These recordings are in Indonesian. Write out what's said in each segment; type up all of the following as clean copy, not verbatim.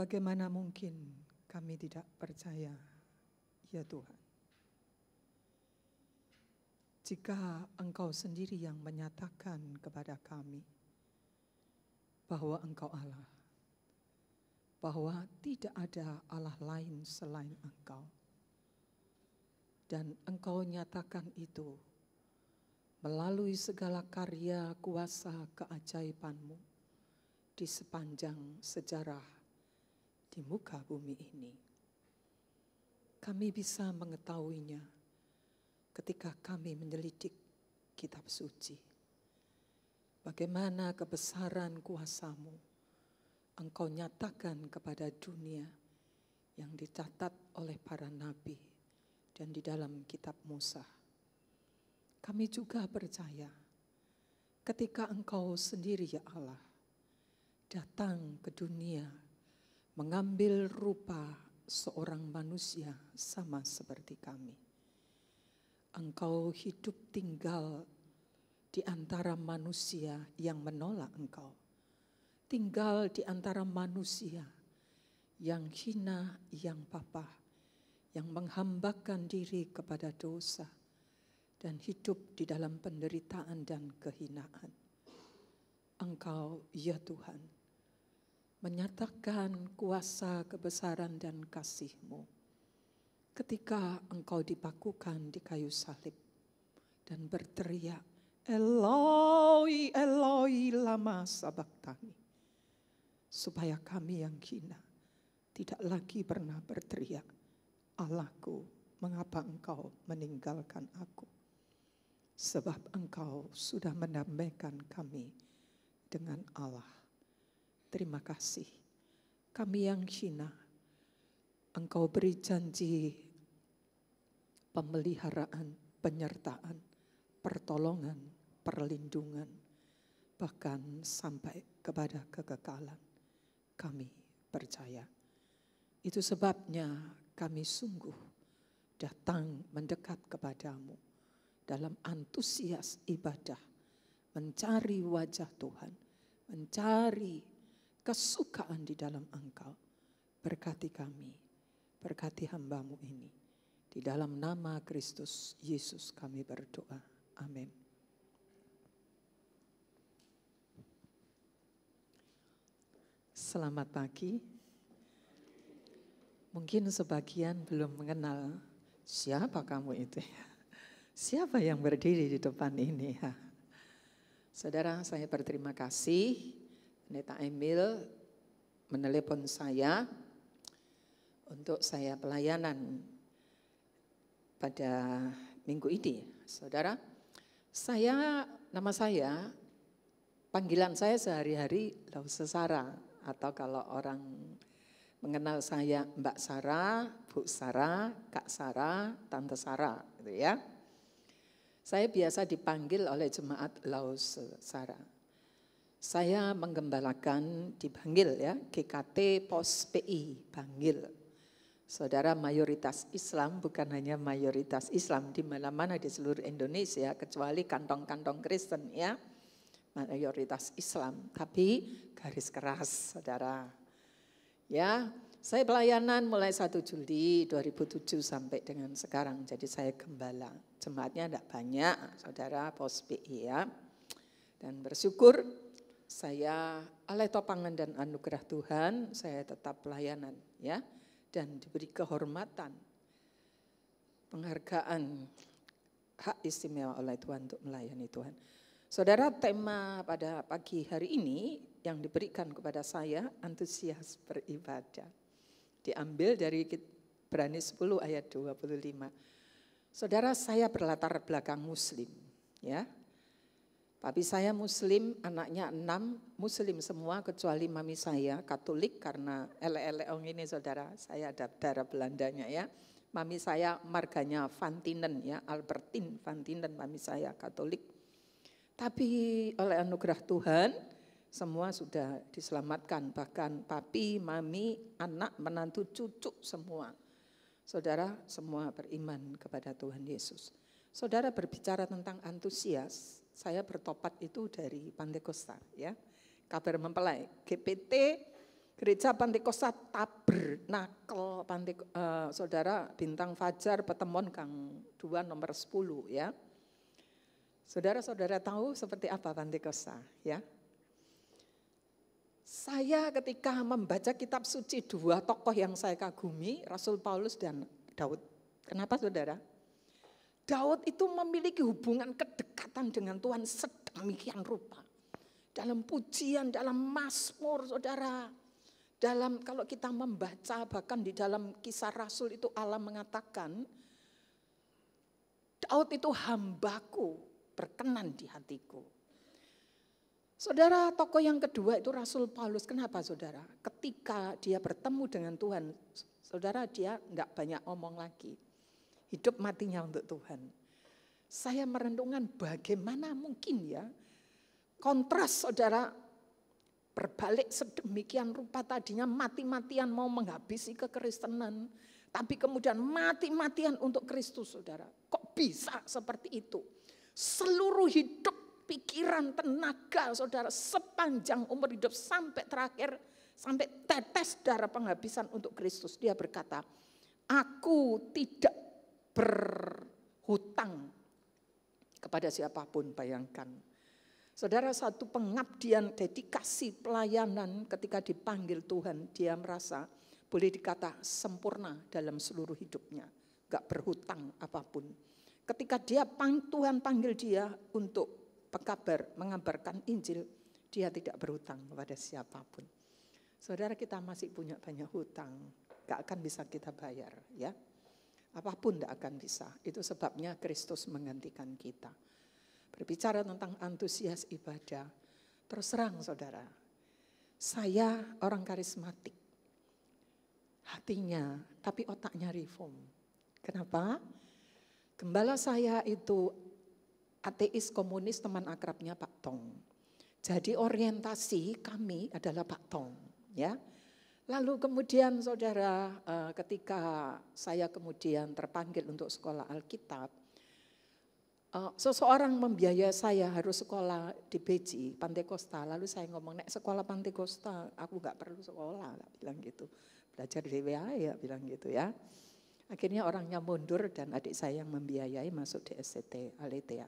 bagaimana mungkin kami tidak percaya, ya Tuhan. Jika Engkau sendiri yang menyatakan kepada kami bahwa Engkau Allah, bahwa tidak ada Allah lain selain Engkau. Dan Engkau nyatakan itu melalui segala karya kuasa keajaiban-Mu di sepanjang sejarah di muka bumi ini. Kami bisa mengetahuinya ketika kami menyelidik kitab suci. Bagaimana kebesaran kuasa-Mu Engkau nyatakan kepada dunia yang dicatat oleh para nabi dan di dalam kitab Musa. Kami juga percaya ketika Engkau sendiri ya Allah datang ke dunia mengambil rupa seorang manusia sama seperti kami. Engkau hidup tinggal di antara manusia yang menolak Engkau. Tinggal di antara manusia yang hina, yang papa, yang menghambakan diri kepada dosa dan hidup di dalam penderitaan dan kehinaan. Engkau, ya Tuhan, menyatakan kuasa, kebesaran dan kasih-Mu ketika Engkau dipakukan di kayu salib dan berteriak, Eloi, Eloi, lama sabachthani. Supaya kami yang hina tidak lagi pernah berteriak, Allahku, mengapa Engkau meninggalkan aku? Sebab Engkau sudah mendamaikan kami dengan Allah. Terima kasih. Kami yang hina, Engkau beri janji pemeliharaan, penyertaan, pertolongan, perlindungan, bahkan sampai kepada kekekalan. Kami percaya. Itu sebabnya kami sungguh datang mendekat kepadamu dalam antusias ibadah, mencari wajah Tuhan, mencari kesukaan di dalam Engkau. Berkati kami, berkati hamba-Mu ini. Di dalam nama Kristus Yesus kami berdoa. Amin. Selamat pagi. Mungkin sebagian belum mengenal siapa kamu itu. Siapa yang berdiri di depan ini? Saudara, saya berterima kasih. Pendeta Emil menelepon saya untuk saya pelayanan pada minggu ini. Saudara, nama saya, panggilan saya sehari-hari Lausesara. Atau kalau orang mengenal saya Mbak Sarah, Bu Sarah, Kak Sarah, Tante Sarah, gitu ya. Saya biasa dipanggil oleh jemaat Lausesara. Saya menggembalakan dipanggil ya, GKT Pos PI, panggil. Saudara, mayoritas Islam, bukan hanya mayoritas Islam di mana-mana di seluruh Indonesia, kecuali kantong-kantong Kristen ya. Mayoritas Islam, tapi garis keras, saudara. Ya, saya pelayanan mulai 1 Juli 2007 sampai dengan sekarang. Jadi saya gembala. Jemaatnya tidak banyak, saudara, Pos PI ya. Dan bersyukur saya oleh topangan dan anugerah Tuhan, saya tetap pelayanan ya. Dan diberi kehormatan, penghargaan, hak istimewa oleh Tuhan untuk melayani Tuhan. Saudara, tema pada pagi hari ini yang diberikan kepada saya, antusias beribadah. Diambil dari Ibrani 10 ayat 25. Saudara, saya berlatar belakang Muslim. Ya. Papi saya Muslim, anaknya 6, Muslim semua kecuali mami saya, Katolik karena ele-eleong ini saudara, saya ada darah Belandanya ya. Mami saya marganya Vantinen ya, Albertine Vantinen, mami saya Katolik. Tapi oleh anugerah Tuhan semua sudah diselamatkan. Bahkan papi, mami, anak, menantu, cucu semua. Saudara semua beriman kepada Tuhan Yesus. Saudara berbicara tentang antusias. Saya bertopat itu dari Pantai Kosta ya. Kabar mempelai. GPT Gereja Pantekosta Tabernakel, Saudara, Bintang Fajar, Pertemuan Gang 2 nomor 10 ya. Saudara-saudara tahu seperti apa Pantekosta ya. Saya ketika membaca kitab suci, dua tokoh yang saya kagumi, Rasul Paulus dan Daud. Kenapa saudara? Daud itu memiliki hubungan kedekatan dengan Tuhan sedemikian rupa. Dalam pujian, dalam mazmur saudara. Dalam kalau kita membaca bahkan di dalam Kisah Rasul itu Allah mengatakan, Daud itu hambaku, berkenan di hatiku. Saudara, tokoh yang kedua itu Rasul Paulus. Kenapa saudara? Ketika dia bertemu dengan Tuhan, saudara, dia tidak banyak ngomong lagi. Hidup matinya untuk Tuhan. Saya merenungkan bagaimana mungkin ya, kontras saudara, berbalik sedemikian rupa, tadinya mati-matian mau menghabisi kekristenan, tapi kemudian mati-matian untuk Kristus saudara. Kok bisa seperti itu? Seluruh hidup, pikiran, tenaga saudara sepanjang umur hidup sampai terakhir, sampai tetes darah penghabisan untuk Kristus. Dia berkata, aku tidak berhutang kepada siapapun, bayangkan. Saudara, satu pengabdian, dedikasi, pelayanan ketika dipanggil Tuhan, dia merasa boleh dikata sempurna dalam seluruh hidupnya. Gak berhutang apapun. Ketika Tuhan panggil dia untuk pekabar, mengabarkan Injil, dia tidak berhutang kepada siapapun. Saudara, kita masih punya banyak hutang, gak akan bisa kita bayar ya. Apapun gak akan bisa, itu sebabnya Kristus menggantikan kita. Berbicara tentang antusias ibadah, terus terang saudara, saya orang karismatik, hatinya tapi otaknya reform. Kenapa? Gembala saya itu ateis komunis, teman akrabnya Pak Tong. Jadi orientasi kami adalah Pak Tong, ya. Lalu kemudian saudara, ketika saya kemudian terpanggil untuk sekolah Alkitab, seseorang membiayai saya harus sekolah di Beji, Pantekosta. Lalu saya ngomong, nek sekolah Pantekosta, aku gak perlu sekolah, bilang gitu. Belajar di WA ya, bilang gitu ya. Akhirnya orangnya mundur dan adik saya yang membiayai masuk di SCT Aletheia.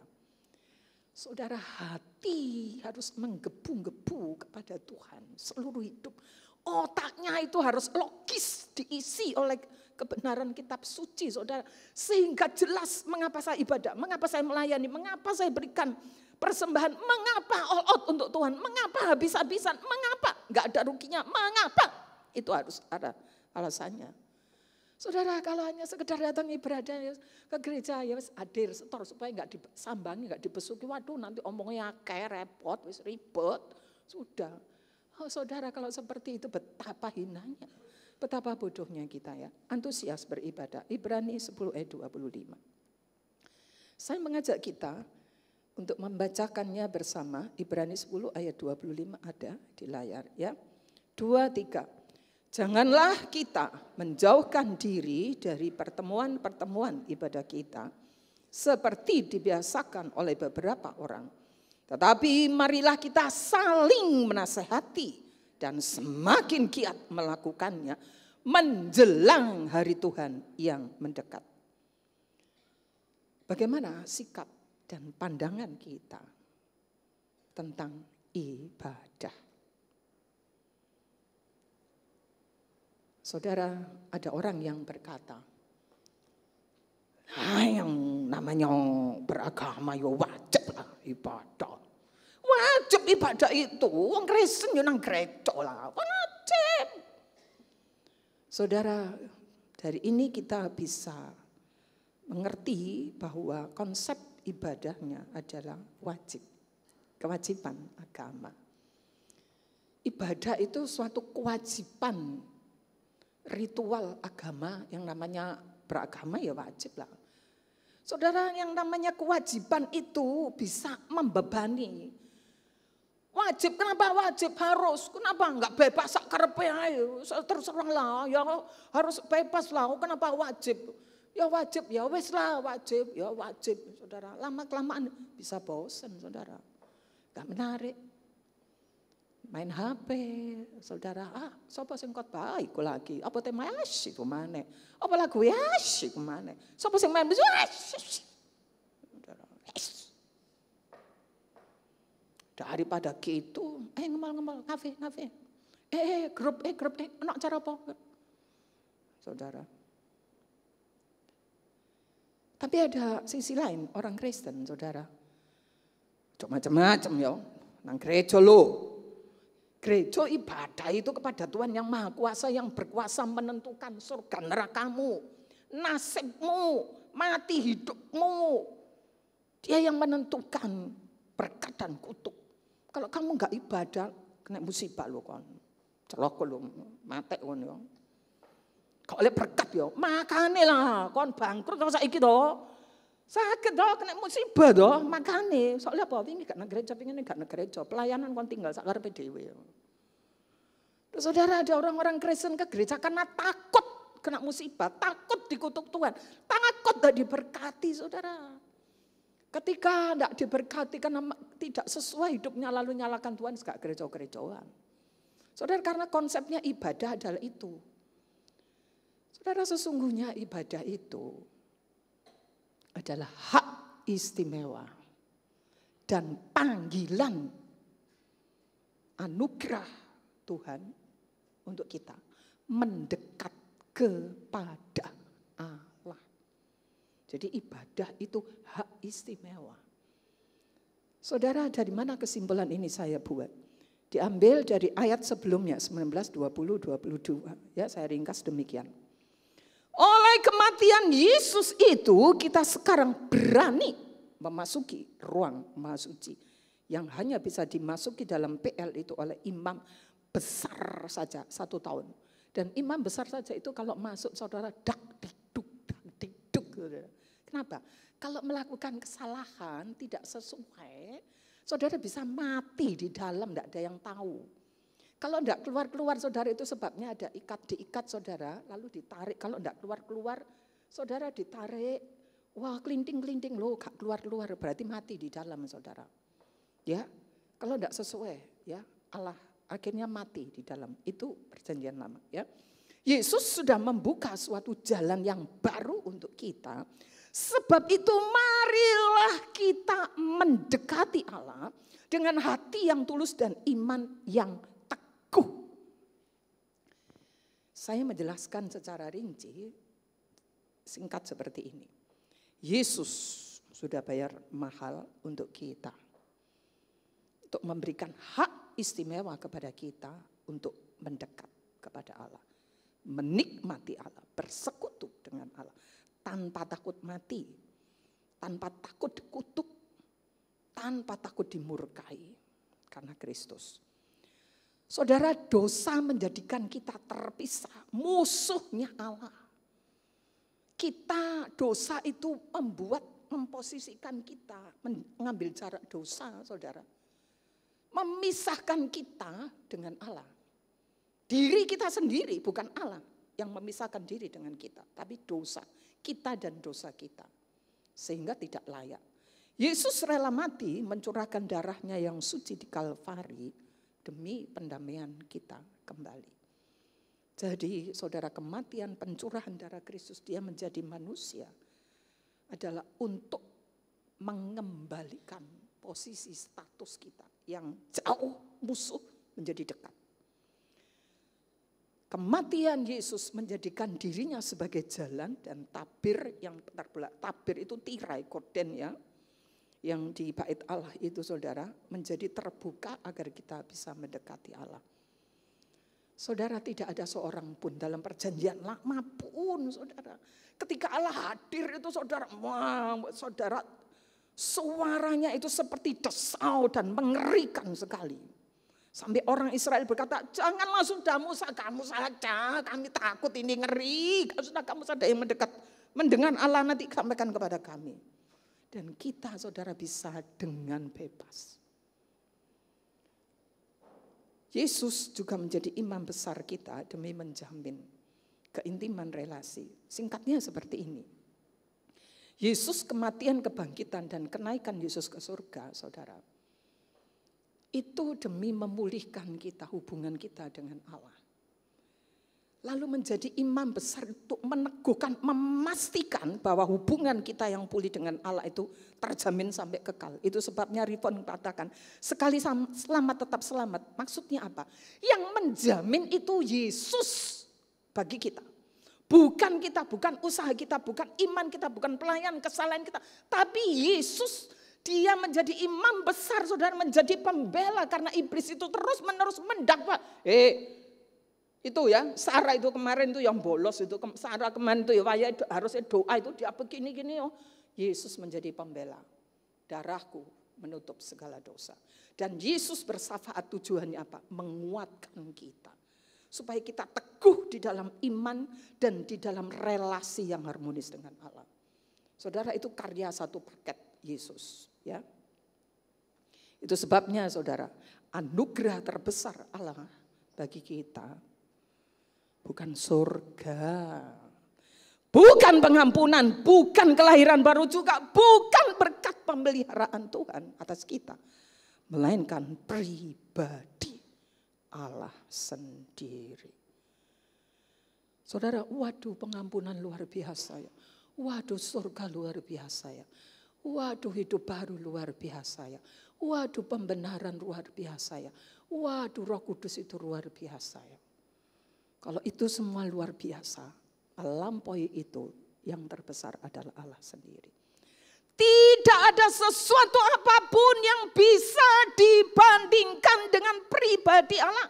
Saudara, hati harus menggebu-gebu kepada Tuhan seluruh hidup. Otaknya itu harus logis, diisi oleh kebenaran kitab suci, saudara. Sehingga jelas mengapa saya ibadah, mengapa saya melayani, mengapa saya berikan persembahan, mengapa all out untuk Tuhan, mengapa habis-habisan, mengapa gak ada ruginya, mengapa. Itu harus ada alasannya. Saudara, kalau hanya sekedar datang ibadah ke gereja, ya hadir setor supaya gak disambangi, gak dibesuki, waduh nanti omongnya kayak repot, wis ribet, sudah. Oh saudara, kalau seperti itu betapa hinanya, betapa bodohnya kita ya. Antusias beribadah, Ibrani 10 ayat 25. Saya mengajak kita untuk membacakannya bersama, Ibrani 10 ayat 25 ada di layar ya. 2, 3. Janganlah kita menjauhkan diri dari pertemuan-pertemuan ibadah kita, seperti dibiasakan oleh beberapa orang. Tetapi marilah kita saling menasehati dan semakin giat melakukannya menjelang hari Tuhan yang mendekat. Bagaimana sikap dan pandangan kita tentang ibadah? Saudara, ada orang yang berkata, yang namanya beragama ya wajib lah ibadah. Wajib ibadah itu, wong Kristen yo nang gereja lah, wajib. Saudara, dari ini kita bisa mengerti bahwa konsep ibadahnya adalah wajib, kewajiban agama. Ibadah itu suatu kewajiban ritual agama, yang namanya beragama ya wajib lah. Saudara, yang namanya kewajiban itu bisa membebani. Wajib, kenapa wajib? Harus, kenapa enggak bebas sak karepe ae, terserah lah, ya harus bebas lah, kenapa wajib? Ya wajib, ya wis lah wajib, ya wajib. Saudara, lama-kelamaan bisa bosan saudara, enggak menarik. main HP, saudara. Sapa sing khotbah iku lagi. Apa tema iku maneh. Apa lagu iku maneh. Sapa sing main saudara. Daripada gitu, ngemal-ngemal ngafe. Grup, enak cara apa? Saudara. Tapi ada sisi lain, orang Kristen, saudara. Macam-macam ya, nang gereja lo. Gereja ibadah itu kepada Tuhan yang Maha Kuasa, yang berkuasa menentukan surga nerakamu, nasibmu, mati hidupmu. Dia yang menentukan berkat dan kutuk. Kalau kamu enggak ibadah, kena musibah lo kon. Celok lo, mati kon yo. Kok oleh berkat yo, makane lah kon bangkrut terus saiki to. Sakit toh, kena musibah toh, makane. Soalnya apa? Wingi gak nang gereja, pingin gak nang gereja. Pelayanan kon tinggal sakarepe dhewe. Terus saudara, ada orang-orang Kristen ke gereja karena takut kena musibah, takut dikutuk Tuhan, takut tidak diberkati, saudara. Ketika tidak diberkati karena tidak sesuai hidupnya lalu nyalakan Tuhan, gak gereja-gerejaan. Saudara, karena konsepnya ibadah adalah itu. Saudara, sesungguhnya ibadah itu adalah hak istimewa dan panggilan anugerah Tuhan untuk kita mendekat kepada Allah. Jadi ibadah itu hak istimewa. Saudara, dari mana kesimpulan ini saya buat? Diambil dari ayat sebelumnya 19, 20, 22. Ya, saya ringkas demikian. Oleh kematian Yesus itu kita sekarang berani memasuki ruang Maha Suci yang hanya bisa dimasuki dalam PL itu oleh imam besar saja 1 tahun. Dan imam besar saja itu kalau masuk saudara dak dikduk. Kenapa? Kalau melakukan kesalahan tidak sesuai, saudara bisa mati di dalam, tidak ada yang tahu. Kalau tidak keluar-keluar saudara itu sebabnya ada diikat saudara, lalu ditarik. Kalau tidak keluar-keluar saudara ditarik, wah kelinting-kelinting loh gak keluar-keluar berarti mati di dalam saudara. Ya, kalau tidak sesuai ya Allah akhirnya mati di dalam. Itu perjanjian lama ya. Yesus sudah membuka suatu jalan yang baru untuk kita. Sebab itu marilah kita mendekati Allah dengan hati yang tulus dan iman yang saya menjelaskan secara rinci, singkat seperti ini. Yesus sudah bayar mahal untuk kita. Untuk memberikan hak istimewa kepada kita untuk mendekat kepada Allah. Menikmati Allah, bersekutu dengan Allah. Tanpa takut mati, tanpa takut dikutuk, tanpa takut dimurkai karena Kristus. Saudara, dosa menjadikan kita terpisah, musuhnya Allah. Kita dosa itu memposisikan kita, mengambil jarak dosa, saudara. Memisahkan kita dengan Allah. Diri kita sendiri, bukan Allah yang memisahkan diri dengan kita. Tapi dosa, kita dan dosa kita. Sehingga tidak layak. Yesus rela mati mencurahkan darahnya yang suci di Kalvari demi pendamaian kita kembali. Jadi saudara, kematian pencurahan darah Kristus dia menjadi manusia adalah untuk mengembalikan posisi status kita yang jauh musuh menjadi dekat. Kematian Yesus menjadikan dirinya sebagai jalan dan tabir yang terbelah. Tabir itu tirai korden ya. Yang di bait Allah itu saudara menjadi terbuka agar kita bisa mendekati Allah. Saudara, tidak ada seorang pun dalam perjanjian lama pun saudara. Ketika Allah hadir itu saudara, saudara suaranya itu seperti desau dan mengerikan sekali. Sampai orang Israel berkata, janganlah sudah Musa, kamu saja, kami takut ini ngeri. Kalau sudah kamu saja yang mendekat, mendengar Allah nanti sampaikan kepada kami. Dan kita saudara bisa dengan bebas. Yesus juga menjadi imam besar kita demi menjamin keintiman relasi. Singkatnya seperti ini. Yesus kematian, kebangkitan dan kenaikan Yesus ke surga saudara. itu demi memulihkan kita, hubungan kita dengan Allah. Lalu menjadi imam besar untuk meneguhkan, memastikan bahwa hubungan kita yang pulih dengan Allah itu terjamin sampai kekal. Itu sebabnya Rifon katakan, sekali selamat tetap selamat. Maksudnya apa? Yang menjamin itu Yesus bagi kita. Bukan kita, bukan usaha kita, bukan iman kita, bukan pelayan kesalahan kita. Tapi Yesus, dia menjadi imam besar, saudara, menjadi pembela. Karena iblis itu terus menerus mendakwa. Itu ya, Sarah itu kemarin itu yang bolos itu, Sarah kemarin itu ya, harusnya doa itu dia begini-gini. Yesus menjadi pembela. Darahku menutup segala dosa. Dan Yesus bersyafaat tujuannya apa? Menguatkan kita. Supaya kita teguh di dalam iman dan di dalam relasi yang harmonis dengan Allah. Saudara, itu karya satu paket Yesus. Ya. Itu sebabnya saudara, anugerah terbesar Allah bagi kita bukan surga, bukan pengampunan, bukan kelahiran baru juga, bukan berkat pemeliharaan Tuhan atas kita, melainkan pribadi Allah sendiri. Saudara, waduh pengampunan luar biasa ya, waduh surga luar biasa ya, waduh hidup baru luar biasa ya, waduh pembenaran luar biasa ya, waduh Roh Kudus itu luar biasa ya. Kalau itu semua luar biasa, melampaui itu yang terbesar adalah Allah sendiri. Tidak ada sesuatu apapun yang bisa dibandingkan dengan pribadi Allah.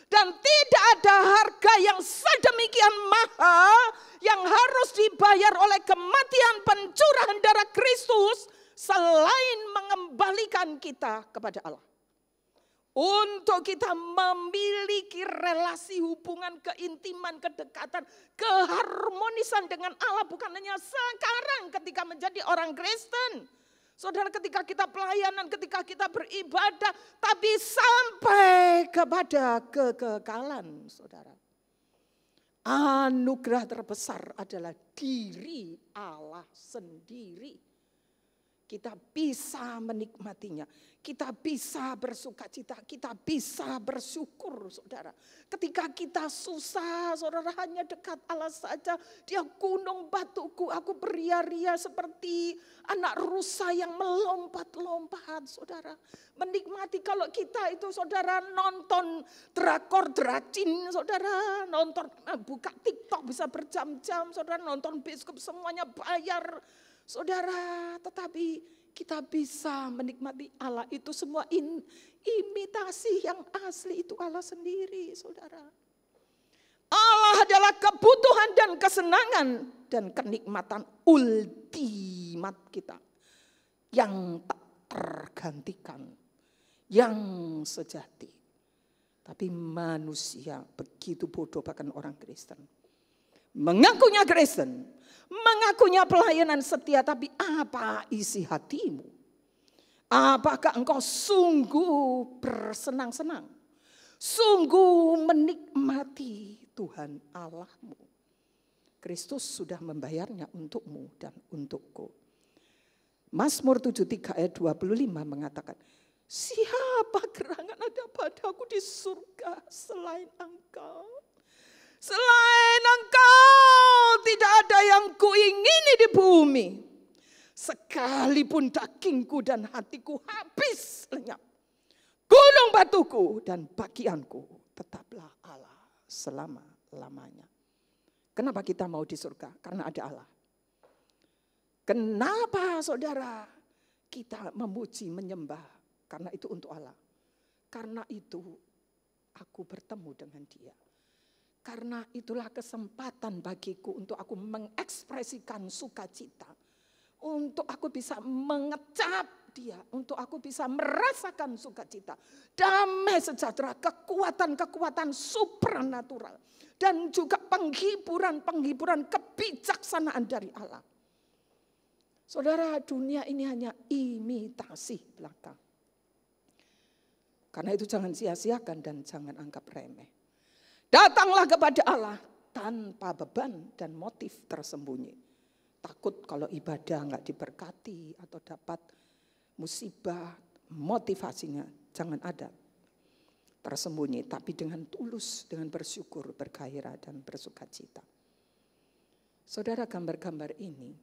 Dan tidak ada harga yang sedemikian mahal yang harus dibayar oleh kematian pencurahan darah Kristus selain mengembalikan kita kepada Allah. Untuk kita memiliki relasi hubungan, keintiman, kedekatan, keharmonisan dengan Allah. Bukan hanya sekarang ketika menjadi orang Kristen. Saudara, ketika kita pelayanan, ketika kita beribadah. Tapi sampai kepada kekekalan, saudara. Anugerah terbesar adalah diri Allah sendiri. Kita bisa menikmatinya, kita bisa bersukacita, kita bisa bersyukur, saudara. Ketika kita susah, saudara, hanya dekat Allah saja. Dia gunung batuku, aku beria-ria seperti anak rusa yang melompat-lompat, saudara. Menikmati kalau kita itu, saudara, nonton drakor dracin, saudara. Nonton, buka TikTok bisa berjam-jam, saudara. Nonton bioskop semuanya bayar. Saudara, tetapi kita bisa menikmati Allah itu semua imitasi, yang asli itu Allah sendiri, saudara. Allah adalah kebutuhan dan kesenangan dan kenikmatan ultimat kita yang tak tergantikan, yang sejati. Tapi manusia begitu bodoh, bahkan orang Kristen. Mengakunya Kristen, mengakunya pelayanan setia, tapi apa isi hatimu? Apakah engkau sungguh bersenang-senang? Sungguh menikmati Tuhan Allahmu? Kristus sudah membayarnya untukmu dan untukku. Mazmur 73 ayat 25 mengatakan, siapa gerangan ada padaku di surga selain engkau? Selain engkau tidak ada yang kuingini di bumi. Sekalipun dagingku dan hatiku habis lenyap, gunung batuku dan bagianku tetaplah Allah selama-lamanya. Kenapa kita mau di surga? Karena ada Allah. Kenapa saudara kita memuji, menyembah? Karena itu untuk Allah. Karena itu aku bertemu dengan Dia. Karena itulah kesempatan bagiku untuk aku mengekspresikan sukacita. Untuk aku bisa mengecap Dia. Untuk aku bisa merasakan sukacita. Damai sejahtera, kekuatan-kekuatan supranatural. Dan juga penghiburan-penghiburan kebijaksanaan dari Allah. Saudara, dunia ini hanya imitasi belaka. Karena itu jangan sia-siakan dan jangan anggap remeh. Datanglah kepada Allah tanpa beban dan motif tersembunyi. Takut kalau ibadah enggak diberkati atau dapat musibah, motivasinya jangan ada tersembunyi, tapi dengan tulus, dengan bersyukur, bergairah dan bersukacita. Saudara, gambar-gambar ini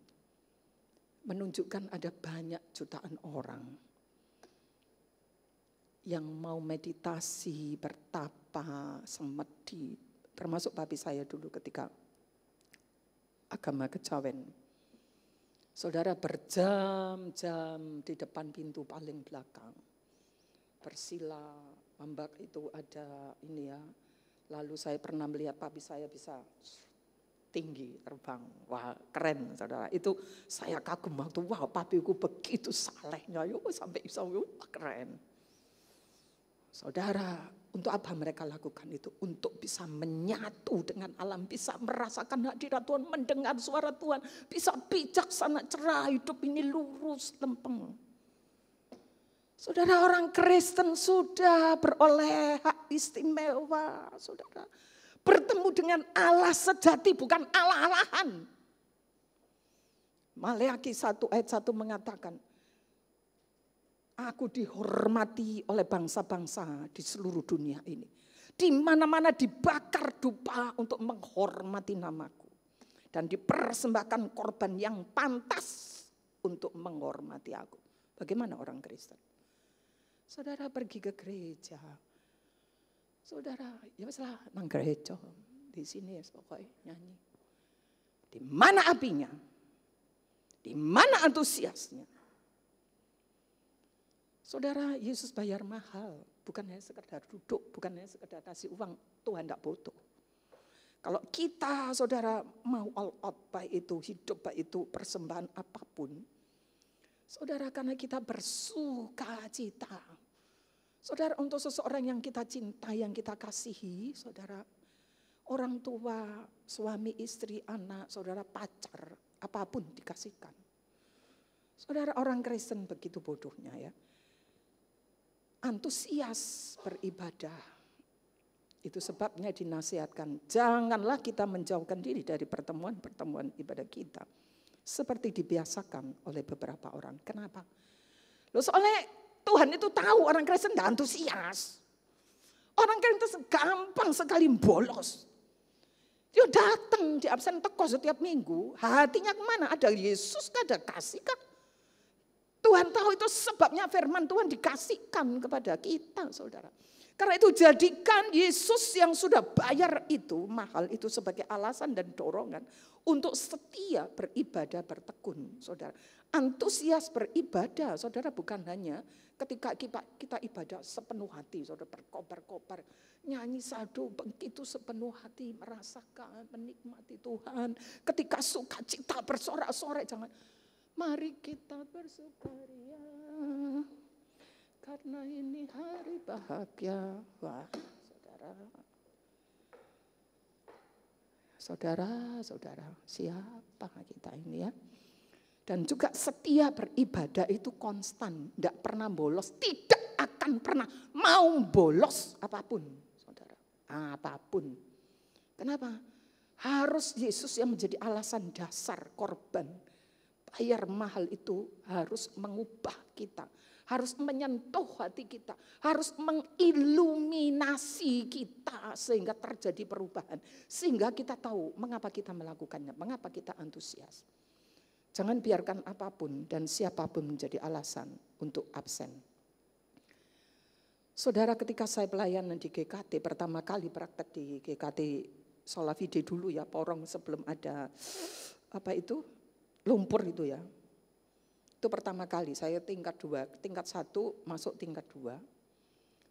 menunjukkan ada banyak jutaan orang yang mau meditasi, bertapa, semedi, termasuk papi saya dulu ketika agama kejawen. Saudara, berjam-jam di depan pintu paling belakang, bersila, ambak itu ada ini ya. Lalu saya pernah melihat papi saya bisa tinggi terbang, wah keren saudara. Itu saya kagum waktu, wah papiku begitu salehnya, yuk sampai bisa, wah keren. Saudara, untuk apa mereka lakukan itu? Untuk bisa menyatu dengan alam, bisa merasakan hadirat Tuhan, mendengar suara Tuhan, bisa bijaksana, cerah, hidup ini lurus, lempeng. Saudara, orang Kristen sudah beroleh hak istimewa, saudara. Bertemu dengan Allah sejati, bukan Allah-alahan. Maleakhi 1 ayat 1 mengatakan, aku dihormati oleh bangsa-bangsa di seluruh dunia ini. Di mana-mana dibakar dupa untuk menghormati namaku. Dan dipersembahkan korban yang pantas untuk menghormati aku. Bagaimana orang Kristen? Saudara pergi ke gereja. Saudara, ya masalah nang gereja. Di sini ya pokoknya nyanyi. Di mana apinya? Di mana antusiasnya? Saudara, Yesus bayar mahal, bukan hanya sekedar duduk, bukan hanya sekedar kasih uang, Tuhan tidak butuh. Kalau kita, saudara, mau all out, baik itu hidup, baik itu persembahan apapun, saudara, karena kita bersuka cita. Saudara, untuk seseorang yang kita cintai, yang kita kasihi, saudara, orang tua, suami, istri, anak, saudara, pacar, apapun dikasihkan. Saudara, orang Kristen begitu bodohnya ya. Antusias beribadah. Itu sebabnya dinasihatkan, janganlah kita menjauhkan diri dari pertemuan-pertemuan ibadah kita. Seperti dibiasakan oleh beberapa orang. Kenapa? Loh, soalnya Tuhan itu tahu orang Kristen tidak antusias. Orang Kristen gampang sekali bolos. Dia datang di absen teko setiap minggu. Hatinya kemana? Ada Yesus kah? Ada kasih kah? Tuhan tahu itu sebabnya firman Tuhan dikasihkan kepada kita, saudara. Karena itu jadikan Yesus yang sudah bayar itu, mahal itu sebagai alasan dan dorongan untuk setia beribadah bertekun, saudara. Antusias beribadah, saudara, bukan hanya ketika kita ibadah sepenuh hati, saudara, berkobar-kobar, nyanyi sadu begitu sepenuh hati, merasakan, menikmati Tuhan. Ketika sukacita bersorak-sorai, jangan. Mari kita bersukaria, karena ini hari bahagia. Wah, saudara, siapa kita ini ya? Dan juga setia beribadah itu konstan, tidak pernah bolos, tidak akan pernah mau bolos apapun, saudara, apapun. Kenapa? Harus Yesus yang menjadi alasan dasar korban. Bayar mahal itu harus mengubah kita, harus menyentuh hati kita, harus mengiluminasi kita sehingga terjadi perubahan. Sehingga kita tahu mengapa kita melakukannya, mengapa kita antusias. Jangan biarkan apapun dan siapapun menjadi alasan untuk absen. Saudara, ketika saya pelayanan di GKT, pertama kali praktek di GKT Solavide dulu ya, Porong sebelum ada apa itu? Lumpur itu ya. Itu pertama kali saya tingkat 2, tingkat 1 masuk tingkat 2.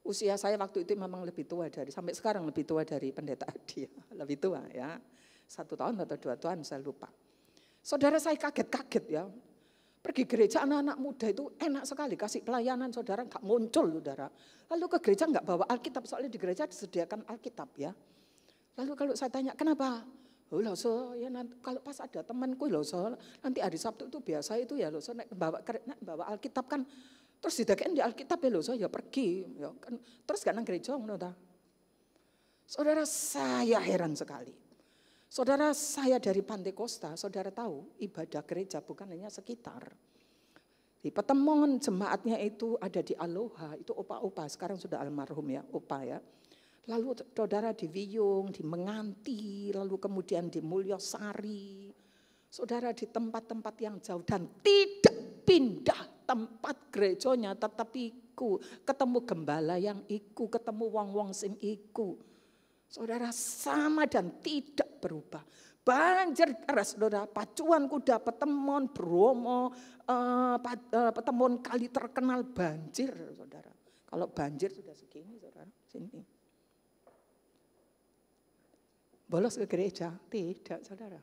Usia saya waktu itu memang lebih tua sampai sekarang lebih tua dari pendeta Adi, lebih tua ya. 1 tahun atau 2 tahun saya lupa. Saudara, saya kaget-kaget ya. Pergi gereja anak-anak muda itu enak sekali, kasih pelayanan, saudara, enggak muncul saudara. Lalu ke gereja enggak bawa Alkitab, soalnya di gereja disediakan Alkitab ya. Lalu kalau saya tanya kenapa? Oh loh, ya nanti, kalau pas ada temanku loh, nanti hari Sabtu itu biasa itu ya loh, bawa Alkitab kan, terus didekain di Alkitab ya loh, ya pergi, ya kan, terus gak nang gereja ngono ta. Saudara, saya heran sekali. Saudara, saya dari Pantai Kosta, saudara tahu ibadah gereja bukan hanya sekitar. Di Petemon jemaatnya itu ada di Aloha, itu opa-opa, sekarang sudah almarhum ya, opa ya. Lalu saudara di Wiyung, di Menganti, lalu kemudian di Mulyosari. Saudara di tempat-tempat yang jauh dan tidak pindah tempat gerejanya, tetapi ketemu gembala yang iku, ketemu wong-wong sing iku. Saudara sama dan tidak berubah. Banjir deras, saudara, pacuan kuda, Petemon, Bromo, Petemon kali terkenal banjir, saudara. Kalau banjir sudah segini, saudara, sini. Bolos ke gereja? Tidak, saudara.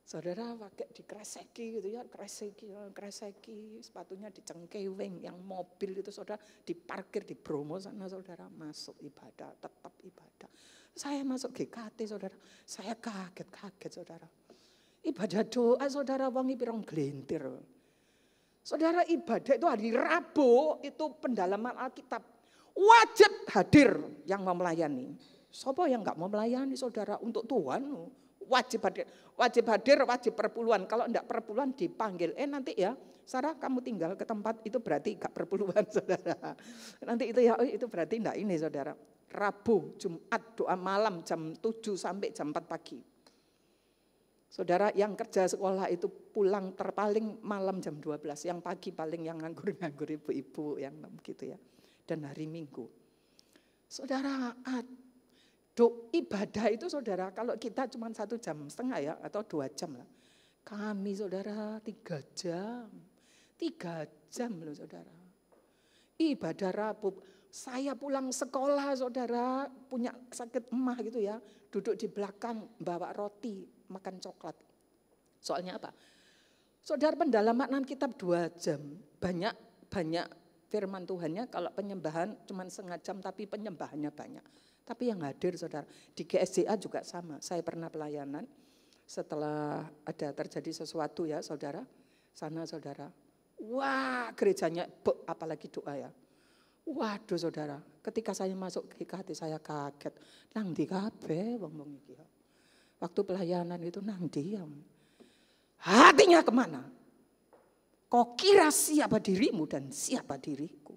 Saudara pakai dikreseki gitu ya, kreseki, sepatunya dicengkeweng, yang mobil itu saudara diparkir di Bromo sana, saudara masuk ibadah, tetap ibadah. Saya masuk GKT, saudara, saya kaget saudara. Ibadah doa, saudara, wangi pirang gelintir. Saudara, ibadah itu hari Rabu, itu pendalaman Alkitab. Wajib hadir yang mau melayani. Siapa yang enggak mau melayani, saudara, untuk Tuhan? Wajib hadir, wajib perpuluhan. Kalau enggak perpuluhan dipanggil. Nanti ya, Sarah kamu tinggal ke tempat itu berarti enggak perpuluhan, saudara. Nanti itu ya, itu berarti enggak ini, saudara. Rabu, Jumat, doa malam jam 7 sampai jam 4 pagi. Saudara yang kerja sekolah itu pulang terpaling malam jam 12. Yang pagi paling yang nganggur-nganggur ibu-ibu yang gitu ya. Dan hari Minggu. Saudara, ibadah itu saudara, kalau kita cuma 1,5 jam ya, atau 2 jam lah. Kami saudara 3 jam. 3 jam loh saudara. Ibadah Rabu. Saya pulang sekolah saudara, punya sakit emah gitu ya. Duduk di belakang, bawa roti, makan coklat. Soalnya apa? Saudara, pendalaman kitab 2 jam. Banyak firman Tuhannya, kalau penyembahan cuma 1/2 jam, tapi penyembahannya banyak. Tapi yang hadir saudara, di GSJA juga sama. Saya pernah pelayanan setelah ada terjadi sesuatu ya saudara. Sana saudara, wah gerejanya apalagi doa ya. Waduh saudara, ketika saya masuk GKT saya kaget. Nang di kabeh wong-wong iki. Waktu pelayanan itu nang diam. Hatinya kemana? Kau kira siapa dirimu dan siapa diriku?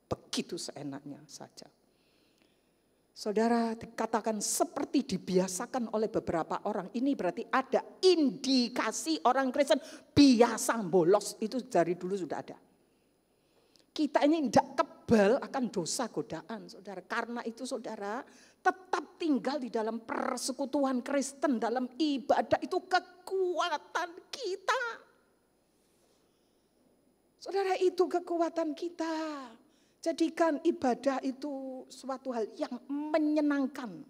Begitu seenaknya saja. Saudara, dikatakan seperti dibiasakan oleh beberapa orang. Ini berarti ada indikasi orang Kristen biasa bolos. Itu dari dulu sudah ada. Kita ini tidak kebal akan dosa godaan, saudara. Karena itu saudara, tetap tinggal di dalam persekutuan Kristen, dalam ibadah itu kekuatan kita. Saudara, itu kekuatan kita. Jadikan ibadah itu suatu hal yang menyenangkan.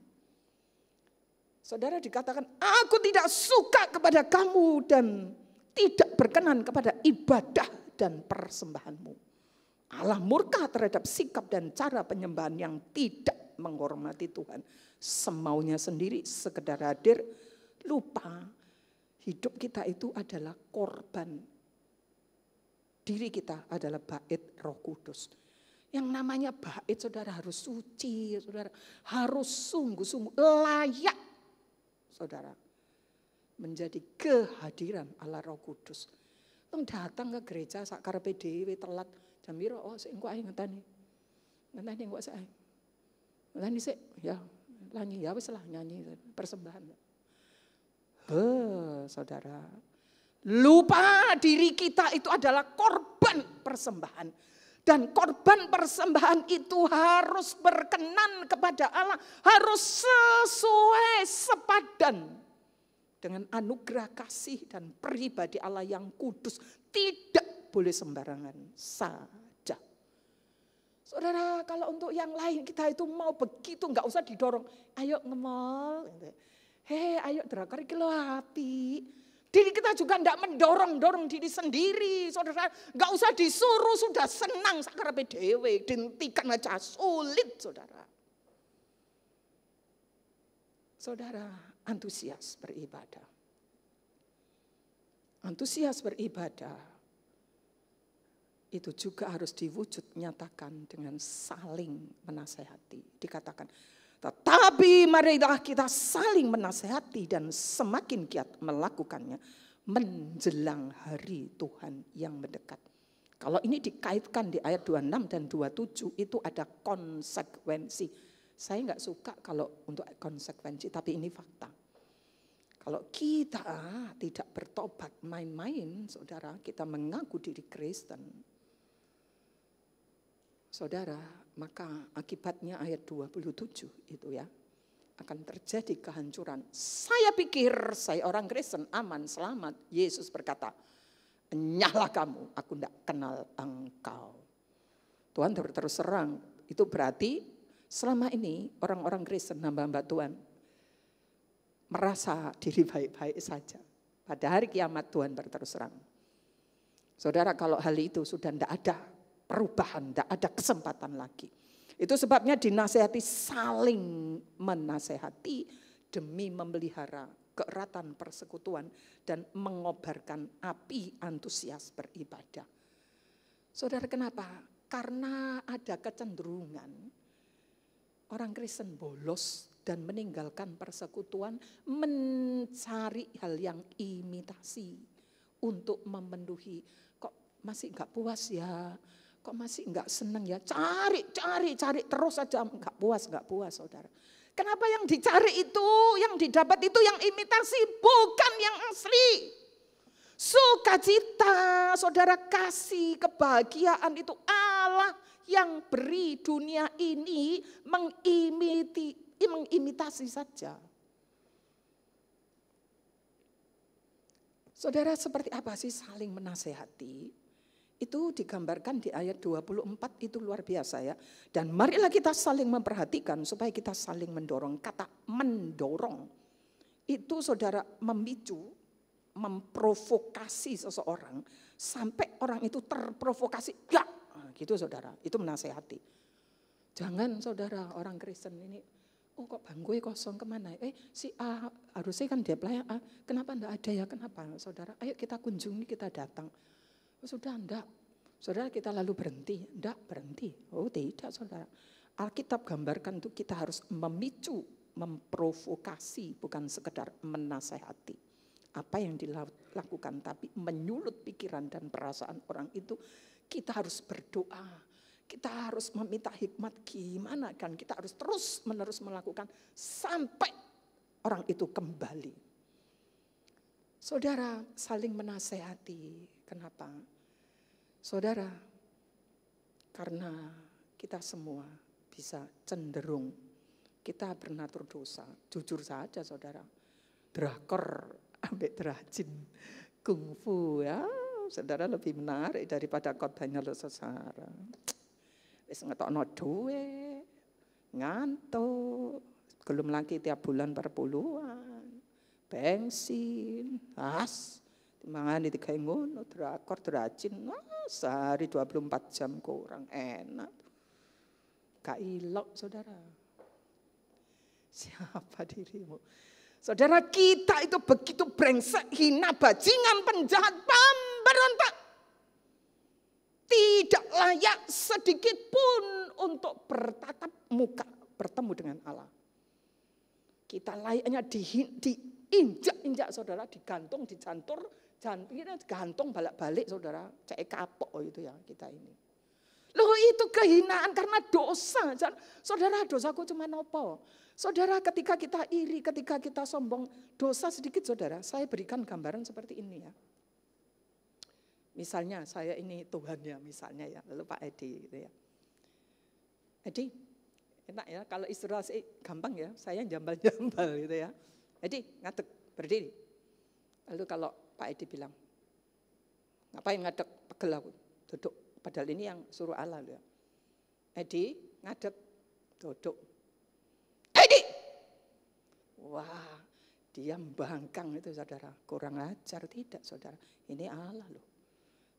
Saudara, dikatakan, aku tidak suka kepada kamu dan tidak berkenan kepada ibadah dan persembahanmu. Allah murka terhadap sikap dan cara penyembahan yang tidak menghormati Tuhan. Semaunya sendiri, sekedar hadir, lupa hidup kita itu adalah korban. Diri kita adalah bait Roh Kudus. Yang namanya bait saudara harus suci, saudara harus sungguh-sungguh layak, saudara menjadi kehadiran Allah Roh Kudus. Datang ke gereja sakarepe dhewe telat. Jam piro? Oh, sik engko ae ngenteni. Ngenteni engko sik ae. Ngenteni sik, ya. Nyanyi ya wis lah nyanyi persembahan. Saudara. Lupa diri kita itu adalah korban persembahan. Dan korban persembahan itu harus berkenan kepada Allah, harus sesuai sepadan dengan anugerah kasih dan pribadi Allah yang kudus. Tidak boleh sembarangan saja. Saudara, kalau untuk yang lain kita itu mau begitu, enggak usah didorong. Ayo nge-mall. Ayo drakor iki lho api. Diri kita juga enggak mendorong diri sendiri. Saudara, enggak usah disuruh, sudah senang sakarepe dhewe, dihentikan aja sulit, saudara. Saudara, antusias beribadah. Antusias beribadah itu juga harus diwujud nyatakan dengan saling menasehati. Dikatakan, tetapi marilah kita saling menasehati dan semakin giat melakukannya. menjelang hari Tuhan yang mendekat. Kalau ini dikaitkan di ayat 26 dan 27 itu ada konsekuensi. Saya nggak suka kalau untuk konsekuensi, tapi ini fakta. Kalau kita tidak bertobat main-main, saudara, kita mengaku diri Kristen, saudara, maka akibatnya ayat 27 itu ya, akan terjadi kehancuran. Saya pikir saya orang Kristen, aman, selamat. Yesus berkata, "Nyahlah kamu, aku tidak kenal engkau." Tuhan terus serang. Itu berarti selama ini orang-orang Kristen, hamba-hamba Tuhan, merasa diri baik-baik saja. Pada hari kiamat Tuhan berterus terang. Saudara, kalau hal itu sudah tidak ada perubahan, tidak ada kesempatan lagi. Itu sebabnya dinasehati, saling menasehati demi memelihara keeratan persekutuan dan mengobarkan api antusias beribadah. Saudara, kenapa? Karena ada kecenderungan orang Kristen bolos dan meninggalkan persekutuan, mencari hal yang imitasi untuk memenuhi. Kok masih enggak puas ya? Kok masih enggak senang ya? Cari terus saja, enggak puas saudara. Kenapa yang dicari itu, yang didapat itu yang imitasi, bukan yang asli. Sukacita, saudara, kasih, kebahagiaan itu Allah yang beri. Dunia ini mengimitasi saja. Saudara, seperti apa sih saling menasehati? Itu digambarkan di ayat 24, itu luar biasa ya. Dan marilah kita saling memperhatikan supaya kita saling mendorong. Kata mendorong itu saudara memicu, memprovokasi seseorang sampai orang itu terprovokasi. Ya, gitu saudara, itu menasehati. Jangan saudara orang Kristen ini, oh kok bangku kosong kemana? Si A harusnya kan dia pelayan A, kenapa enggak ada ya? Kenapa saudara? Ayo kita kunjungi, kita datang. Oh, sudah enggak. Saudara, kita lalu berhenti. Enggak berhenti. Oh tidak saudara. Alkitab gambarkan itu kita harus memicu, memprovokasi, bukan sekedar menasehati. Apa yang dilakukan, tapi menyulut pikiran dan perasaan orang itu, kita harus berdoa. Kita harus meminta hikmat gimana kan. Kita harus terus menerus melakukan sampai orang itu kembali. Saudara, saling menasehati. Kenapa? Saudara, karena kita semua bisa cenderung, kita bernatur dosa. Jujur saja saudara, drakor ambek derajin kungfu ya, saudara lebih menarik daripada khotbahnya Losesara. Wis ngetokno duwe, ngantuk, belum lagi tiap bulan perpuluhan, bensin, timbangan di tiga ngono, drakor, derajin, sehari 24 jam kurang enak. Gak ilok saudara. Siapa dirimu? Saudara, kita itu begitu brengsek, hina, bajingan, penjahat, pemberontak. Tidak layak sedikit pun untuk bertatap muka, bertemu dengan Allah. Kita layaknya diinjak-injak saudara, digantung, dijantur, gantung balik-balik saudara, cek kapok itu ya kita ini. Loh itu kehinaan karena dosa. Saudara, dosaku cuma apa? Saudara, ketika kita iri, ketika kita sombong, dosa sedikit saudara, saya berikan gambaran seperti ini ya. Misalnya saya ini Tuhan ya misalnya ya, lalu Pak Edi gitu ya. Edi, enak ya kalau ilustrasi gampang ya, saya jambal-jambal gitu ya. Edi, ngadeg, berdiri. Lalu kalau Pak Edi bilang, ngapain ngadeg, pegel aku, duduk. Padahal ini yang suruh Allah ya. Edi, ngadeg, duduk. Edi! Wah, dia bangkang itu saudara, kurang ajar tidak saudara. Ini Allah loh.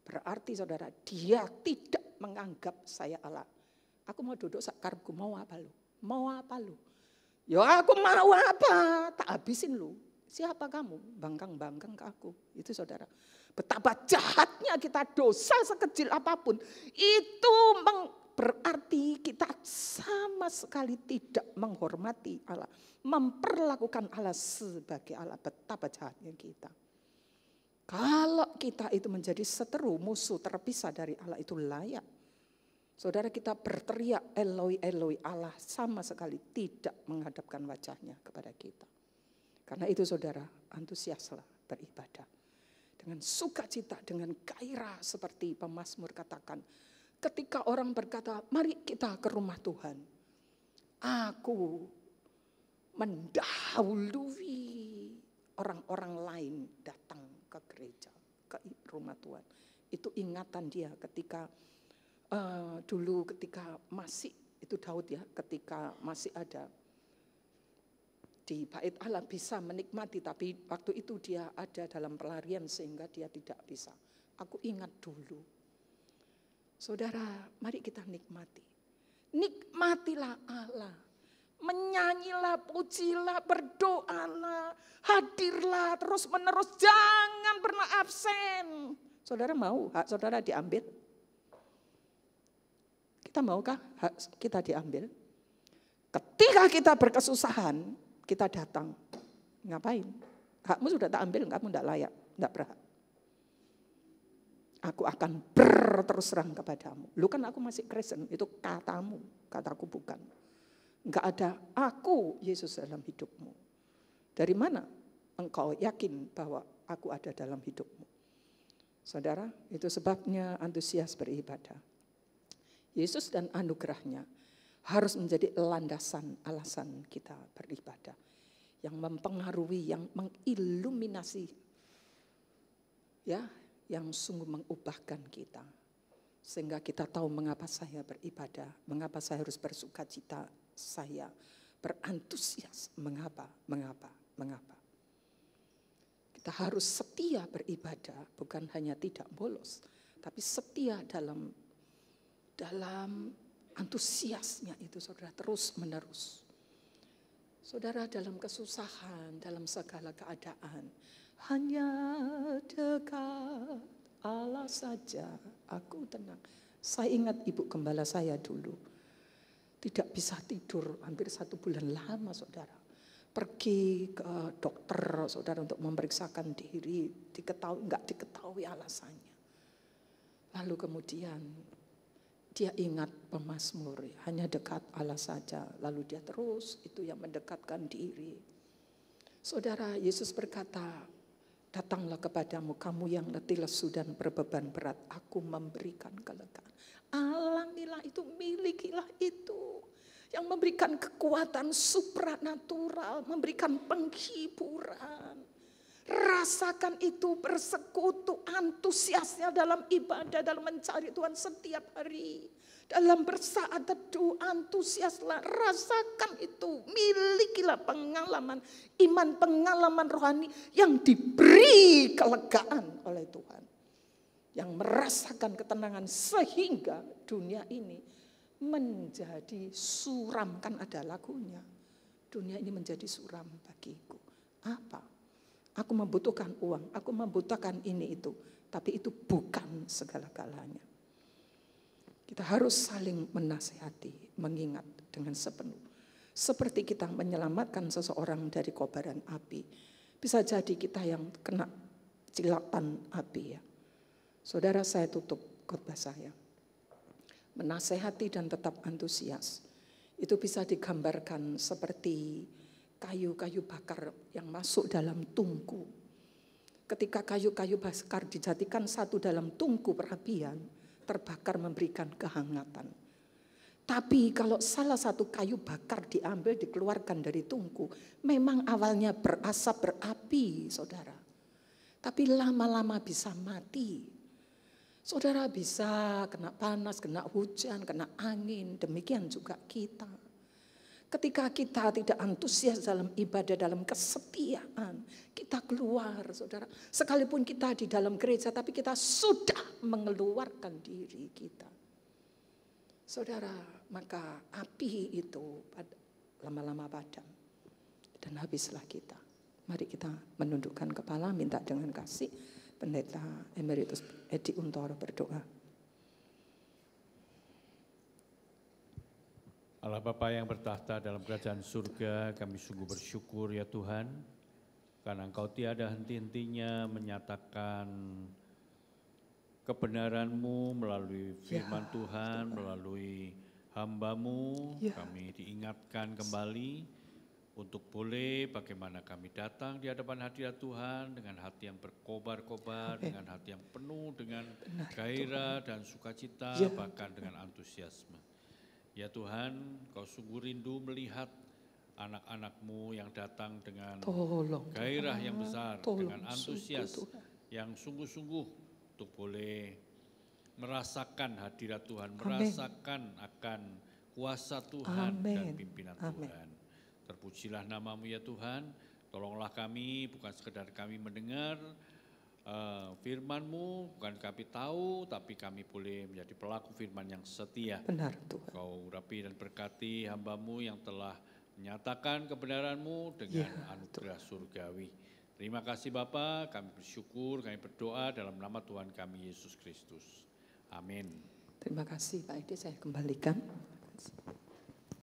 Berarti saudara, dia tidak menganggap saya Allah. Aku mau duduk sakarepku, mau apa lu? Mau apa lu? Ya aku mau apa? Tak habisin lu. Siapa kamu? Bangkang-bangkang ke aku. Itu saudara. Betapa jahatnya kita, dosa sekecil apapun. Itu berarti kita sama sekali tidak menghormati Allah. Memperlakukan Allah sebagai Allah. Betapa jahatnya kita. Kalau kita itu menjadi seteru, musuh terpisah dari Allah, itu layak. Saudara, kita berteriak Eloi Eloi, Allah sama sekali tidak menghadapkan wajahnya kepada kita. Karena itu saudara, antusiaslah beribadah. Dengan sukacita, dengan gairah seperti pemazmur katakan. Ketika orang berkata, mari kita ke rumah Tuhan. Aku mendahului orang-orang lain datang ke gereja, ke rumah Tuhan. Itu ingatan dia ketika dulu ketika masih, itu Daud ya, ketika masih ada di bait Allah bisa menikmati, tapi waktu itu dia ada dalam pelarian sehingga dia tidak bisa. Aku ingat dulu. Saudara, mari kita nikmati. Nikmatilah Allah. Menyanyilah, pujilah, berdoalah, hadirlah terus menerus, jangan pernah absen. Saudara mau hak saudara diambil? Kita maukah hak kita diambil? Ketika kita berkesusahan, kita datang. Ngapain? Hakmu sudah tak ambil, kamu tidak layak, tidak berhak. Aku akan berterus terang kepadamu. Lu kan aku masih Kristen, itu katamu, kataku bukan. Enggak ada aku Yesus dalam hidupmu. Dari mana engkau yakin bahwa aku ada dalam hidupmu? Saudara, itu sebabnya antusias beribadah. Yesus dan anugerahnya harus menjadi landasan alasan kita beribadah. Yang mempengaruhi, yang mengiluminasi, ya, yang sungguh mengubahkan kita. Sehingga kita tahu mengapa saya beribadah, mengapa saya harus bersukacita, saya berantusias, mengapa. Kita harus setia beribadah, bukan hanya tidak bolos, tapi setia dalam antusiasnya itu, saudara, terus menerus. Saudara, dalam kesusahan, dalam segala keadaan, hanya dekat Allah saja aku tenang. Saya ingat ibu gembala saya dulu, tidak bisa tidur hampir 1 bulan lama, saudara. Pergi ke dokter, saudara, untuk memeriksakan diri, enggak diketahui alasannya. Lalu kemudian dia ingat pemazmur, hanya dekat Allah saja. Lalu dia terus itu yang mendekatkan diri. Saudara, Yesus berkata, datanglah kepadamu kamu yang letih lesu dan berbeban berat, aku memberikan kelegaan. Alamilah itu, milikilah itu. Yang memberikan kekuatan supranatural, memberikan penghiburan. Rasakan itu, bersekutu, antusiasnya dalam ibadah, dalam mencari Tuhan setiap hari. Dalam bersaat teduh, antusiaslah, rasakan itu. Milikilah pengalaman iman, pengalaman rohani yang diberi kelegaan oleh Tuhan. Yang merasakan ketenangan sehingga dunia ini menjadi suram, kan ada lagunya. Dunia ini menjadi suram bagiku. Apa? Aku membutuhkan uang, aku membutuhkan ini itu, tapi itu bukan segala-galanya. Kita harus saling menasihati, mengingat dengan sepenuh. Seperti kita menyelamatkan seseorang dari kobaran api, bisa jadi kita yang kena cilatan api ya. Saudara, saya tutup khotbah saya. Menasehati dan tetap antusias. Itu bisa digambarkan seperti kayu-kayu bakar yang masuk dalam tungku. Ketika kayu-kayu bakar dijadikan satu dalam tungku perapian, terbakar memberikan kehangatan. Tapi kalau salah satu kayu bakar diambil, dikeluarkan dari tungku, memang awalnya berasap, berapi, saudara. Tapi lama-lama bisa mati. Saudara, bisa kena panas, kena hujan, kena angin, demikian juga kita. Ketika kita tidak antusias dalam ibadah, dalam kesetiaan, kita keluar, saudara. Sekalipun kita di dalam gereja, tapi kita sudah mengeluarkan diri kita. Saudara, maka api itu lama-lama padam dan habislah kita. Mari kita menundukkan kepala, minta dengan kasih. Pendeta Emeritus Edi Untoro berdoa. Allah Bapa yang bertahta dalam kerajaan surga, kami sungguh bersyukur ya Tuhan. Karena Engkau tiada henti-hentinya menyatakan kebenaran-Mu melalui firman Tuhan, melalui hamba-Mu, kami diingatkan kembali untuk boleh bagaimana kami datang di hadapan hadirat Tuhan dengan hati yang berkobar-kobar, dengan hati yang penuh dengan gairah dan sukacita, bahkan dengan antusiasme. Ya Tuhan, Kau sungguh rindu melihat anak-anak-Mu yang datang dengan gairah yang besar, dengan antusias yang sungguh-sungguh untuk boleh merasakan hadirat Tuhan, merasakan akan kuasa Tuhan dan pimpinan Tuhan. Terpujilah nama-Mu ya Tuhan, tolonglah kami, bukan sekedar kami mendengar firman-Mu, bukan kami tahu, tapi kami boleh menjadi pelaku firman yang setia. Benar Tuhan. Kau urapi dan berkati hamba-Mu yang telah menyatakan kebenaran-Mu dengan anugerah surgawi. Terima kasih Bapa, kami bersyukur, kami berdoa dalam nama Tuhan kami Yesus Kristus. Amin. Terima kasih Pak Edi, saya kembalikan.